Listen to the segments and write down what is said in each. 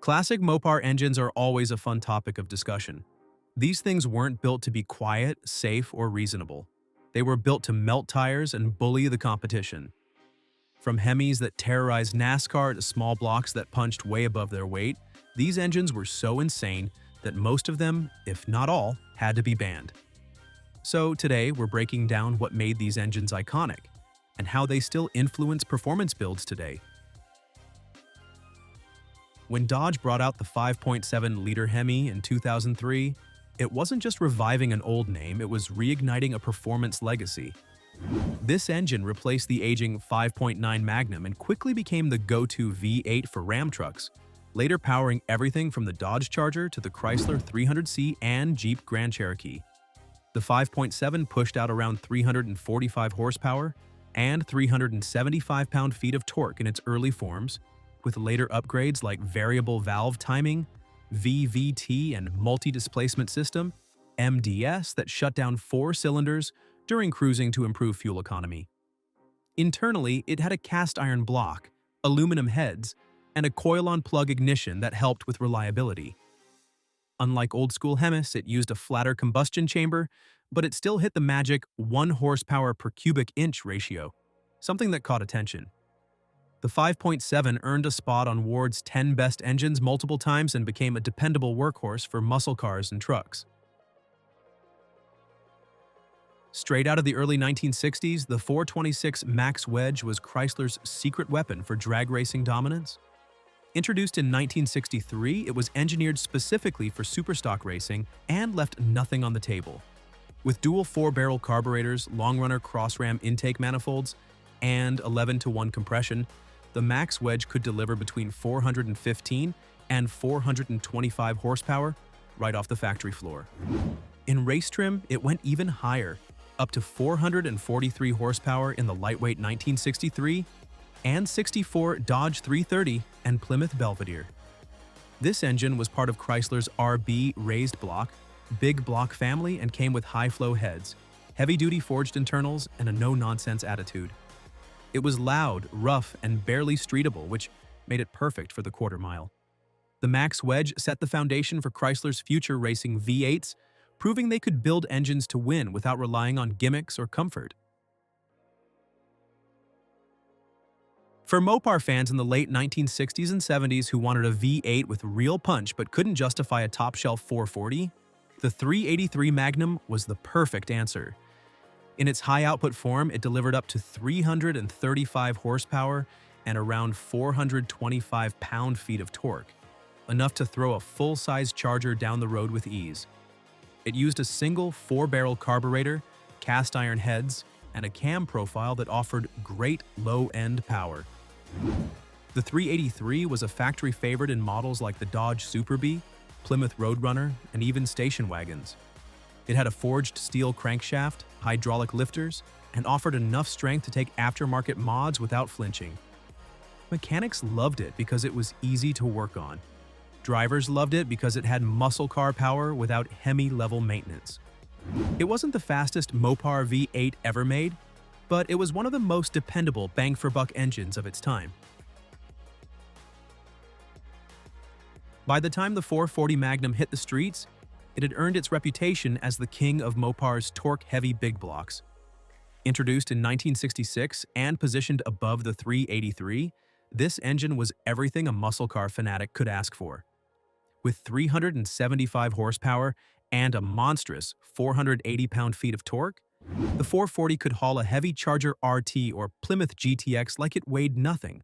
Classic Mopar engines are always a fun topic of discussion. These things weren't built to be quiet, safe, or reasonable. They were built to melt tires and bully the competition. From Hemis that terrorized NASCAR to small blocks that punched way above their weight, these engines were so insane that most of them, if not all, had to be banned. So today, we're breaking down what made these engines iconic and how they still influence performance builds today. When Dodge brought out the 5.7-liter Hemi in 2003, it wasn't just reviving an old name, it was reigniting a performance legacy. This engine replaced the aging 5.9 Magnum and quickly became the go-to V8 for Ram trucks, later powering everything from the Dodge Charger to the Chrysler 300C and Jeep Grand Cherokee. The 5.7 pushed out around 345 horsepower and 375 pound-feet of torque in its early forms, with later upgrades like variable valve timing, VVT, and multi-displacement system, MDS, that shut down 4 cylinders during cruising to improve fuel economy. Internally, it had a cast-iron block, aluminum heads, and a coil-on plug ignition that helped with reliability. Unlike old-school Hemis, it used a flatter combustion chamber, but it still hit the magic 1 horsepower per cubic inch ratio, something that caught attention. The 5.7 earned a spot on Ward's 10 best engines multiple times and became a dependable workhorse for muscle cars and trucks. Straight out of the early 1960s, the 426 Max Wedge was Chrysler's secret weapon for drag racing dominance. Introduced in 1963, it was engineered specifically for superstock racing and left nothing on the table. With dual 4-barrel carburetors, long-runner cross-ram intake manifolds, and 11-to-1 compression, the Max Wedge could deliver between 415 and 425 horsepower right off the factory floor. In race trim, it went even higher, up to 443 horsepower in the lightweight 1963 and 64 Dodge 330 and Plymouth Belvedere. This engine was part of Chrysler's RB raised block, big block family, and came with high-flow heads, heavy-duty forged internals, and a no-nonsense attitude. It was loud, rough, and barely streetable, which made it perfect for the quarter mile. The Max Wedge set the foundation for Chrysler's future racing V8s, proving they could build engines to win without relying on gimmicks or comfort. For Mopar fans in the late 1960s and 70s who wanted a V8 with real punch but couldn't justify a top-shelf 440, the 383 Magnum was the perfect answer. In its high-output form, it delivered up to 335 horsepower and around 425 pound-feet of torque, enough to throw a full-size Charger down the road with ease. It used a single 4-barrel carburetor, cast-iron heads, and a cam profile that offered great low-end power. The 383 was a factory favorite in models like the Dodge Super Bee, Plymouth Roadrunner, and even station wagons. It had a forged steel crankshaft, hydraulic lifters, and offered enough strength to take aftermarket mods without flinching. Mechanics loved it because it was easy to work on. Drivers loved it because it had muscle car power without Hemi-level maintenance. It wasn't the fastest Mopar V8 ever made, but it was one of the most dependable bang-for-buck engines of its time. By the time the 440 Magnum hit the streets, it had earned its reputation as the king of Mopar's torque-heavy big blocks. Introduced in 1966 and positioned above the 383, this engine was everything a muscle car fanatic could ask for. With 375 horsepower and a monstrous 480 pound-feet of torque, the 440 could haul a heavy Charger RT or Plymouth GTX like it weighed nothing.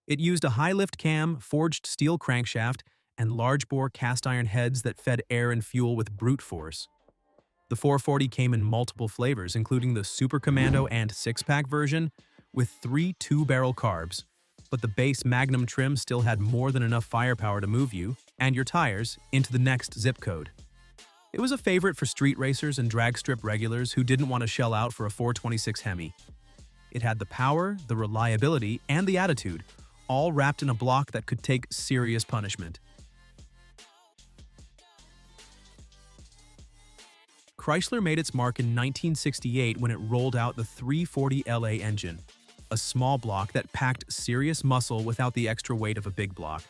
It used a high-lift cam, forged steel crankshaft, and large-bore cast-iron heads that fed air and fuel with brute force. The 440 came in multiple flavors, including the Super Commando and 6-pack version, with 3 2-barrel carbs, but the base Magnum trim still had more than enough firepower to move you, and your tires, into the next zip code. It was a favorite for street racers and drag strip regulars who didn't want to shell out for a 426 Hemi. It had the power, the reliability, and the attitude, all wrapped in a block that could take serious punishment. Chrysler made its mark in 1968 when it rolled out the 340 LA engine, a small block that packed serious muscle without the extra weight of a big block.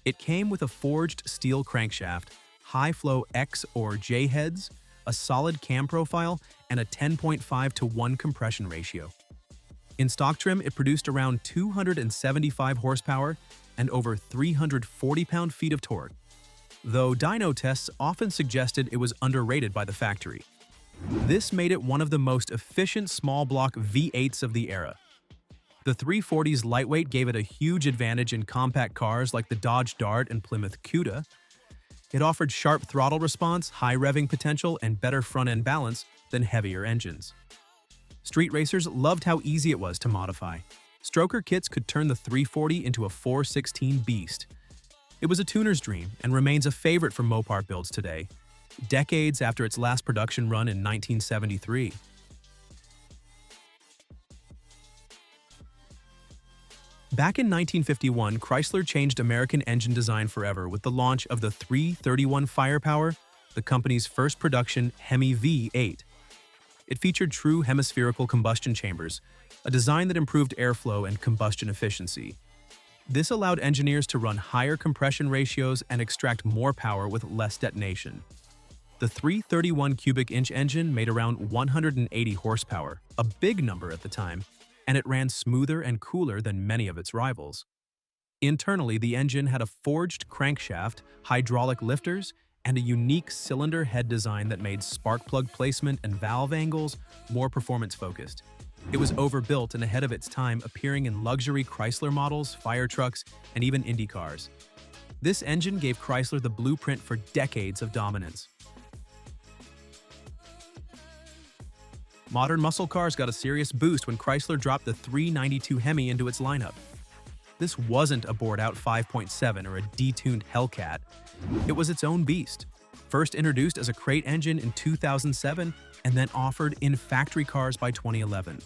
It came with a forged steel crankshaft, high-flow X or J heads, a solid cam profile, and a 10.5:1 compression ratio. In stock trim, it produced around 275 horsepower and over 340 pound-feet of torque, though dyno tests often suggested it was underrated by the factory. This made it one of the most efficient small-block V8s of the era. The 340's lightweight gave it a huge advantage in compact cars like the Dodge Dart and Plymouth Cuda. It offered sharp throttle response, high revving potential, and better front-end balance than heavier engines. Street racers loved how easy it was to modify. Stroker kits could turn the 340 into a 416 beast. It was a tuner's dream and remains a favorite for Mopar builds today, decades after its last production run in 1973. Back in 1951, Chrysler changed American engine design forever with the launch of the 331 Firepower, the company's first production Hemi V8. It featured true hemispherical combustion chambers, a design that improved airflow and combustion efficiency. This allowed engineers to run higher compression ratios and extract more power with less detonation. The 331 cubic inch engine made around 180 horsepower, a big number at the time, and it ran smoother and cooler than many of its rivals. Internally, the engine had a forged crankshaft, hydraulic lifters, and a unique cylinder head design that made spark plug placement and valve angles more performance-focused. It was overbuilt and ahead of its time, appearing in luxury Chrysler models, fire trucks, and even Indy cars. This engine gave Chrysler the blueprint for decades of dominance. Modern muscle cars got a serious boost when Chrysler dropped the 392 Hemi into its lineup. This wasn't a bored-out 5.7 or a detuned Hellcat. It was its own beast, first introduced as a crate engine in 2007 and then offered in factory cars by 2011.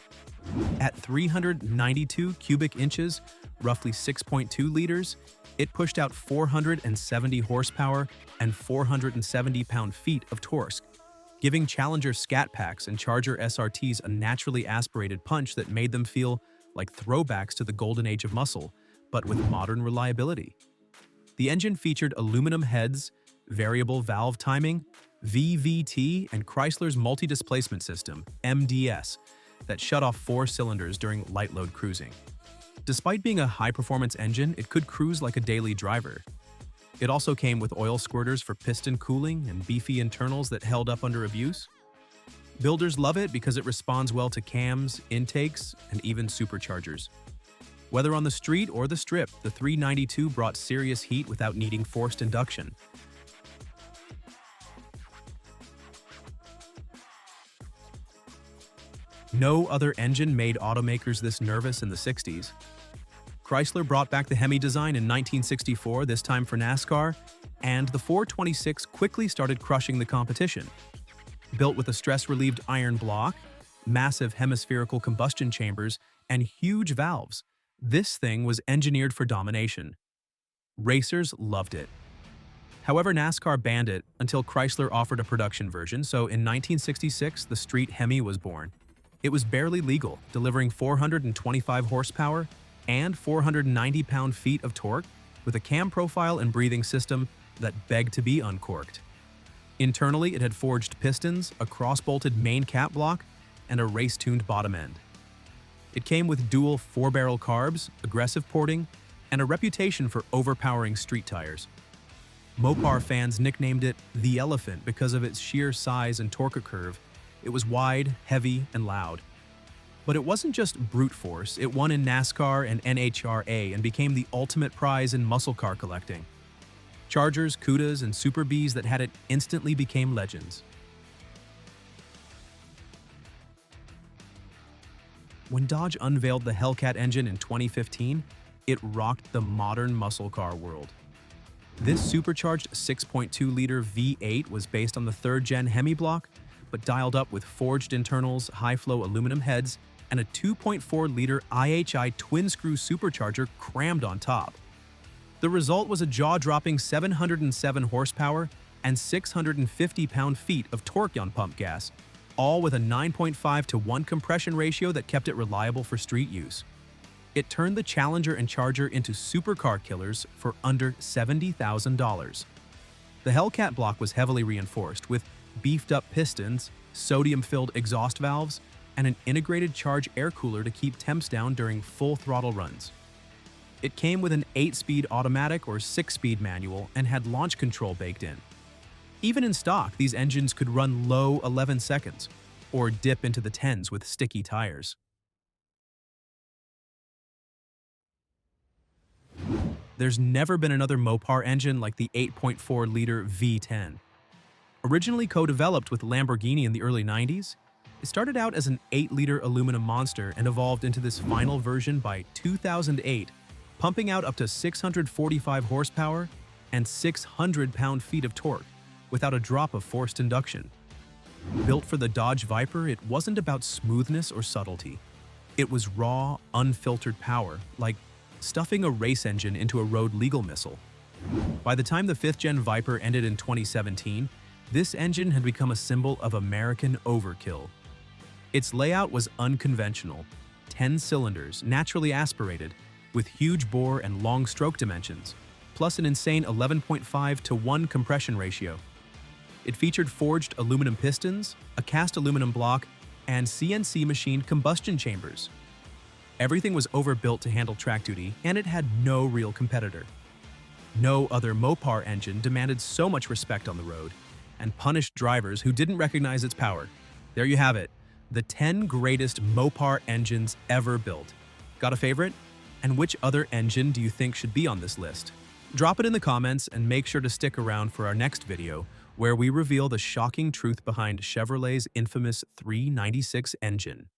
At 392 cubic inches, roughly 6.2 liters, it pushed out 470 horsepower and 470 pound-feet of torque, giving Challenger Scat Packs and Charger SRTs a naturally aspirated punch that made them feel like throwbacks to the golden age of muscle, but with modern reliability. The engine featured aluminum heads, variable valve timing, VVT, and Chrysler's multi-displacement system, MDS, that shut off 4 cylinders during light load cruising. Despite being a high-performance engine, it could cruise like a daily driver. It also came with oil squirters for piston cooling and beefy internals that held up under abuse. Builders love it because it responds well to cams, intakes, and even superchargers. Whether on the street or the strip, the 392 brought serious heat without needing forced induction. No other engine made automakers this nervous in the 60s. Chrysler brought back the Hemi design in 1964, this time for NASCAR, and the 426 quickly started crushing the competition. Built with a stress-relieved iron block, massive hemispherical combustion chambers, and huge valves, this thing was engineered for domination. Racers loved it. However, NASCAR banned it until Chrysler offered a production version, so in 1966, the street Hemi was born. It was barely legal, delivering 425 horsepower and 490 pound-feet of torque with a cam profile and breathing system that begged to be uncorked. Internally, it had forged pistons, a cross-bolted main cap block, and a race-tuned bottom end. It came with dual 4-barrel carbs, aggressive porting, and a reputation for overpowering street tires. Mopar fans nicknamed it the Elephant because of its sheer size and torque curve. It was wide, heavy, and loud. But it wasn't just brute force, it won in NASCAR and NHRA and became the ultimate prize in muscle car collecting. Chargers, Cudas, and Super Bs that had it instantly became legends. When Dodge unveiled the Hellcat engine in 2015, it rocked the modern muscle car world. This supercharged 6.2-liter V8 was based on the 3rd-gen Hemi block, but dialed up with forged internals, high-flow aluminum heads, and a 2.4-liter IHI twin-screw supercharger crammed on top. The result was a jaw-dropping 707 horsepower and 650 pound-feet of torque on pump gas, all with a 9.5:1 compression ratio that kept it reliable for street use. It turned the Challenger and Charger into supercar killers for under $70,000. The Hellcat block was heavily reinforced with beefed-up pistons, sodium-filled exhaust valves, and an integrated charge air cooler to keep temps down during full throttle runs. It came with an 8-speed automatic or 6-speed manual and had launch control baked in. Even in stock, these engines could run low 11 seconds, or dip into the 10s with sticky tires. There's never been another Mopar engine like the 8.4-liter V10. Originally co-developed with Lamborghini in the early 90s, it started out as an 8-liter aluminum monster and evolved into this final version by 2008, pumping out up to 645 horsepower and 600 pound-feet of torque without a drop of forced induction. Built for the Dodge Viper, it wasn't about smoothness or subtlety. It was raw, unfiltered power, like stuffing a race engine into a road legal missile. By the time the 5th-gen Viper ended in 2017, this engine had become a symbol of American overkill. Its layout was unconventional, 10 cylinders, naturally aspirated, with huge bore and long stroke dimensions, plus an insane 11.5:1 compression ratio. It featured forged aluminum pistons, a cast aluminum block, and CNC machined combustion chambers. Everything was overbuilt to handle track duty, and it had no real competitor. No other Mopar engine demanded so much respect on the road and punished drivers who didn't recognize its power. There you have it, the 10 greatest Mopar engines ever built. Got a favorite? And which other engine do you think should be on this list? Drop it in the comments and make sure to stick around for our next video, where we reveal the shocking truth behind Chevrolet's infamous 396 engine.